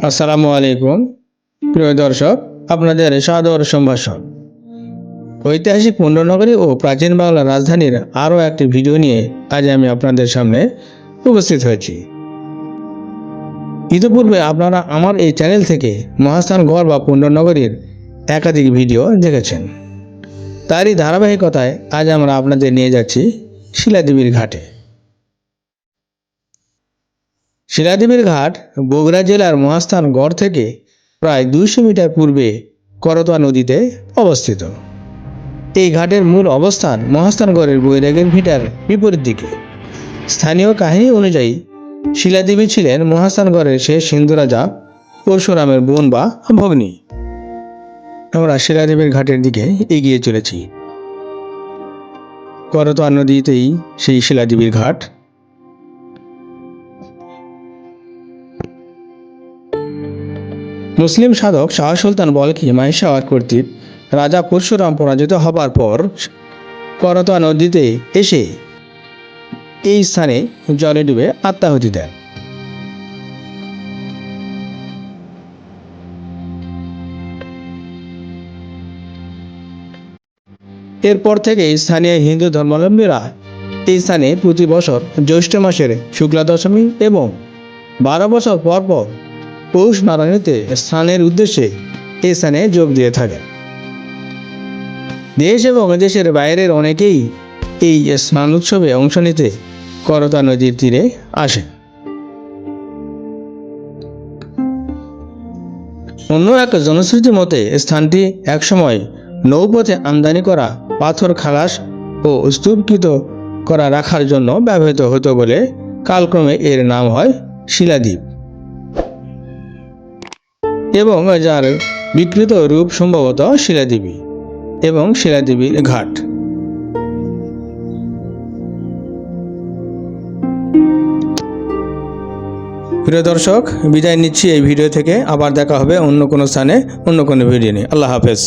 আসসালামু আলাইকুম প্রিয় দর্শক, আপনাদের সাদর সম্ভাষণ। ঐতিহাসিক পুণ্যনগরী ও প্রাচীন বাংলার রাজধানীর আরও একটি ভিডিও নিয়ে আজ আমি আপনাদের সামনে উপস্থিত হয়েছি। ইতিপূর্বে আপনারা আমার এই চ্যানেল থেকে মহাস্থানগড় বা পুণ্যনগরীর একাধিক ভিডিও দেখেছেন। তারই ধারাবাহিকতায় আজ আমরা আপনাদের নিয়ে যাচ্ছি শিলাদেবীর ঘাটে। শিলাদেবীর ঘাট বগুড়া জেলার মহাস্থানগড় থেকে প্রায় 200 মিটার পূর্বে করতোয়া নদীতে অবস্থিত। এই ঘাটের মূল অবস্থান মহাস্থানগড়ের বৈরাগীর ভিটার বিপরীত দিকে। স্থানীয় কাহিনী অনুযায়ী শিলাদেবী ছিলেন মহাস্থানগড়ের শেষ হিন্দু রাজা পরশুরামের বোন বা ভগ্নী। আমরা শিলাদেবীর ঘাটের দিকে এগিয়ে চলেছি। করতোয়া নদীতেই সেই শিলাদেবীর ঘাট। মুসলিম সাধক শাহ সুলতান বলখি মাহিসাওয়ার কর্তৃক রাজা পরশুরাম পরাজিত হবার পর করতোয়া নদীতে এসে এই স্থানে জলে ডুবে আত্মাহুতি দেন। এরপর থেকে স্থানীয় হিন্দু ধর্মাবলম্বীরা এই স্থানে প্রতি বছর জ্যৈষ্ঠ মাসের শুক্লা দশমী এবং 12 বছর পর পর পৌষ নারায়ণীতে স্নানের উদ্দেশ্যে এই স্থানে যোগ দিয়ে থাকেন। দেশ এবং দেশের বাইরের অনেকেই এই স্নান উৎসবে অংশ নিতে করতোয়া নদীর তীরে আসে। অন্য এক জনশ্রুতি মতে স্থানটি একসময় নৌপথে আমদানি করা পাথর খালাস ও স্তূপকৃত করা রাখার জন্য ব্যবহৃত হতো বলে কালক্রমে এর নাম হয় শিলাদ্বীপ, এবং যার বিকৃত রূপ সম্ভবত শিলাদেবী এবং শিলাদেবীর ঘাট। প্রিয় দর্শক, বিদায় নিচ্ছি এই ভিডিও থেকে। আবার দেখা হবে অন্য কোনো স্থানে অন্য কোনো ভিডিও নিয়ে। আল্লাহ হাফেজ।